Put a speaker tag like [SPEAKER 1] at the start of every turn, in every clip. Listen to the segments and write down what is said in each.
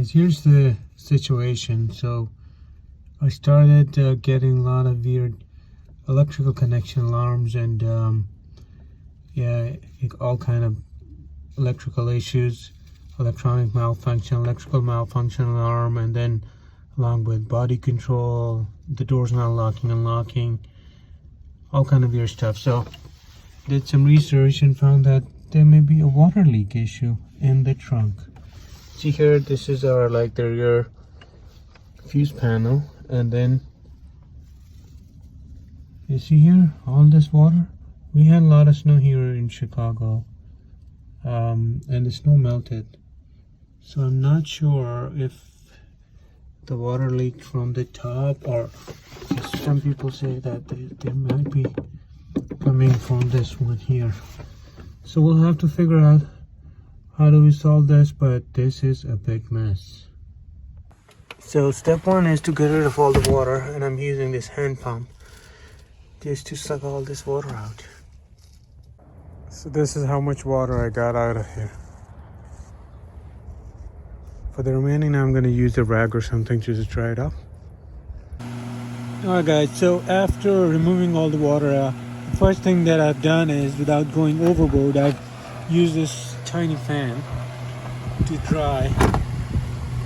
[SPEAKER 1] guys, here's the situation. So I started getting a lot of weird electrical connection alarms and yeah, all kind of electrical issues, electronic malfunction, electrical malfunction alarm, and then along with body control, the doors not locking, unlocking, all kind of weird stuff. So did some research and found that there may be a water leak issue in the trunk. See here, this is our the rear fuse panel, and then you see here all this water. We had a lot of snow here in Chicago, and the snow melted, so I'm not sure if the water leaked from the top, or some people say that there might be coming from this one here. So we'll have to figure out how do we solve this, but this is a big mess. So step one is to get rid of all the water, and I'm using this hand pump just to suck all this water out. So this is how much water I got out of here. For the remaining, I'm going to use a rag or something to just dry it up. Alright guys, so after removing all the water, the first thing that I've done is, without going overboard, I've used this tiny fan to dry,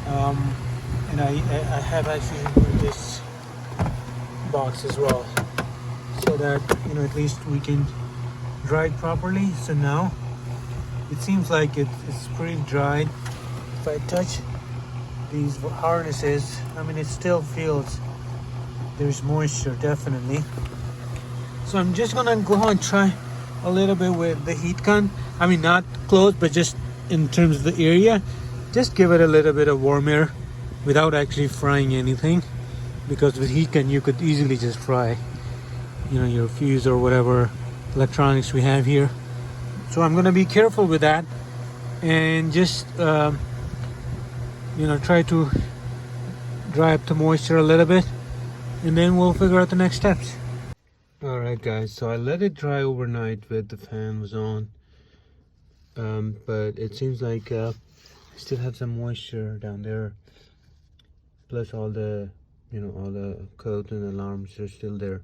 [SPEAKER 1] and I have actually removed this box as well, so that at least we can dry it properly. So now it seems like it's pretty dried. If I touch these harnesses, it still feels there's moisture, definitely. So I'm just gonna go and try a little bit with the heat gun. Not close, but just in terms of the area, just give it a little bit of warm air without actually frying anything, because with heat gun you could easily just fry your fuse or whatever electronics we have here. So I'm gonna be careful with that and just try to dry up the moisture a little bit, and then we'll figure out the next steps. Alright guys, so I let it dry overnight with the fan was on, but it seems like I still have some moisture down there, plus all the all the codes and alarms are still there.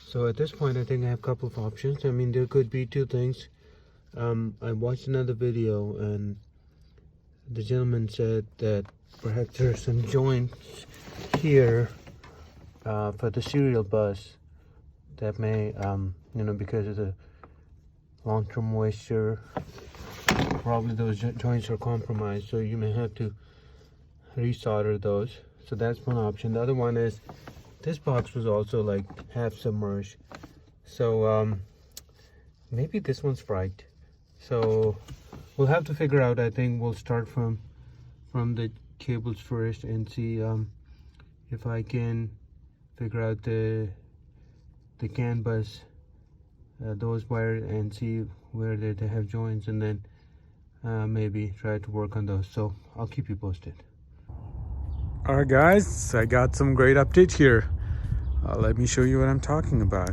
[SPEAKER 1] So at this point I think I have a couple of options. There could be two things. I watched another video and the gentleman said that perhaps there are some joints here for the serial bus that may because of the long-term moisture, probably those joints are compromised, so you may have to resolder those. So that's one option. The other one is this box was also half submerged, so maybe this one's fried. So we'll have to figure out. I think we'll start from the cables first and see if I can figure out the CAN bus, those wires, and see where they have joints, and then maybe try to work on those. So I'll keep you posted. Alright guys, I got some great updates here. Let me show you what I'm talking about.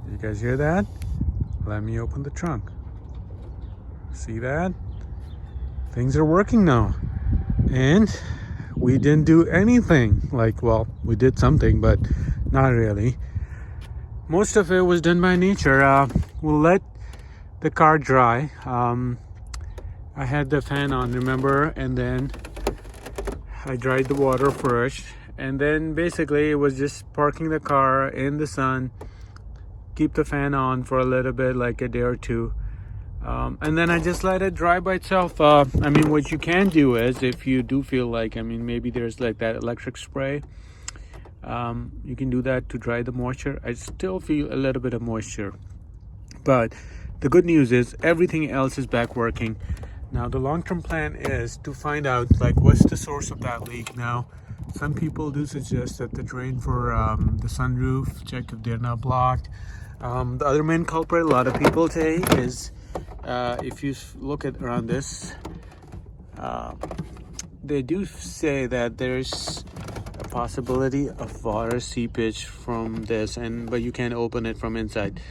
[SPEAKER 1] You guys hear that? Let me open the trunk. See that? Things are working now. And we didn't do anything. Well, we did something, but not really. Most of it was done by nature. We'll let the car dry. I had the fan on, remember? And then I dried the water first. And then basically it was just parking the car in the sun, keep the fan on for a little bit, like a day or two. And then I just let it dry by itself. What you can do is, if you do feel like, maybe there's that electric spray, you can do that to dry the moisture. I still feel a little bit of moisture, but the good news is everything else is back working. Now the long-term plan is to find out what's the source of that leak. Now some people do suggest that the drain for the sunroof, check if they're not blocked. The other main culprit, a lot of people say, is if you look at around this, they do say that there's a possibility of water seepage from this, but you can't open it from inside.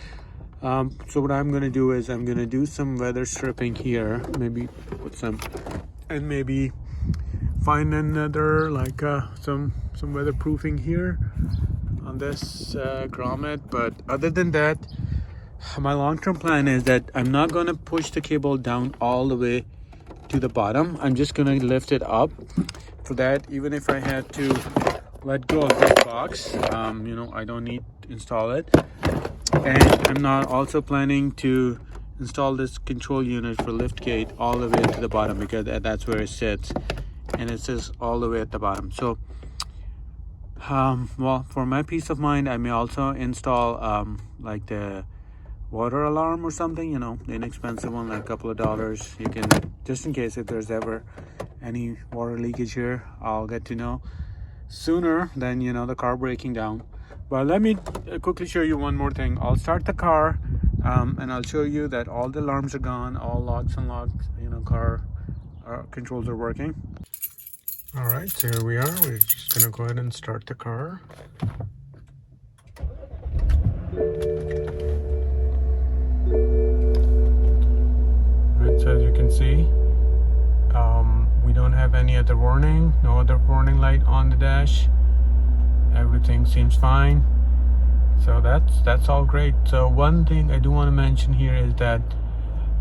[SPEAKER 1] So what I'm going to do is I'm going to do some weather stripping here, maybe put some, and maybe find another like some weatherproofing here on this grommet. But other than that, my long-term plan is that I'm not going to push the cable down all the way to the bottom. I'm just going to lift it up. For that, even if I had to let go of this box, you know, I don't need to install it. And I'm not also planning to install this control unit for lift gate all the way to the bottom, because that's where it sits, and it says all the way at the bottom. So well, for my peace of mind, I may also install like the water alarm or something, you know, the inexpensive one, like a couple of dollars. You can, just in case if there's ever any water leakage here, I'll get to know sooner than, you know, the car breaking down. But let me quickly show you one more thing. I'll start the car and I'll show you that all the alarms are gone, all locks and locks, you know, car controls are working. All right, so here we are. We're just gonna go ahead and start the car. Right, so as you can see, we don't have any other warning, no other warning light on the dash. Everything seems fine. So that's all great. So one thing I do want to mention here is that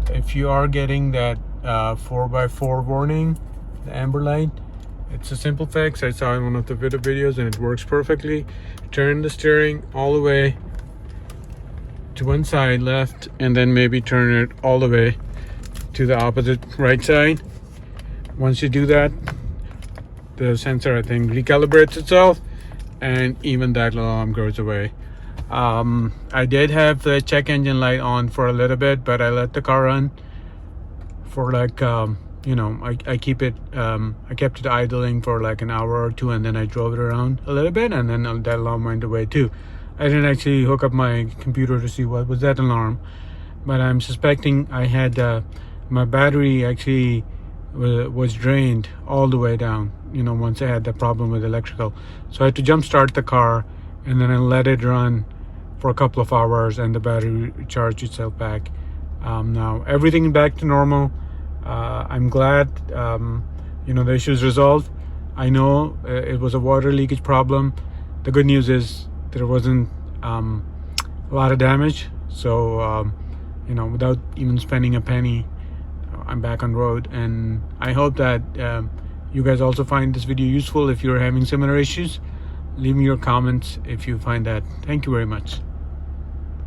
[SPEAKER 1] if you are getting that 4x4 warning, the amber light, it's a simple fix. I saw in one of the videos and it works perfectly. Turn the steering all the way to one side left, and then maybe turn it all the way to the opposite right side. Once you do that, the sensor, I think, recalibrates itself, and even that alarm goes away. I did have the check engine light on for a little bit, but I let the car run for like you know, I kept it idling for like an hour or two, and then I drove it around a little bit, and then that alarm went away too. I didn't actually hook up my computer to see what was that alarm, but I'm suspecting I had my battery actually was drained all the way down, you know, once I had that problem with electrical. So I had to jump start the car, and then I let it run for a couple of hours, and the battery charged itself back. Now everything back to normal. I'm glad you know, the issue is resolved. I know it was a water leakage problem. The good news is there wasn't a lot of damage, so you know, without even spending a penny, I'm back on road. And I hope that you guys also find this video useful. If you're having similar issues, leave me your comments if you find that. Thank you very much.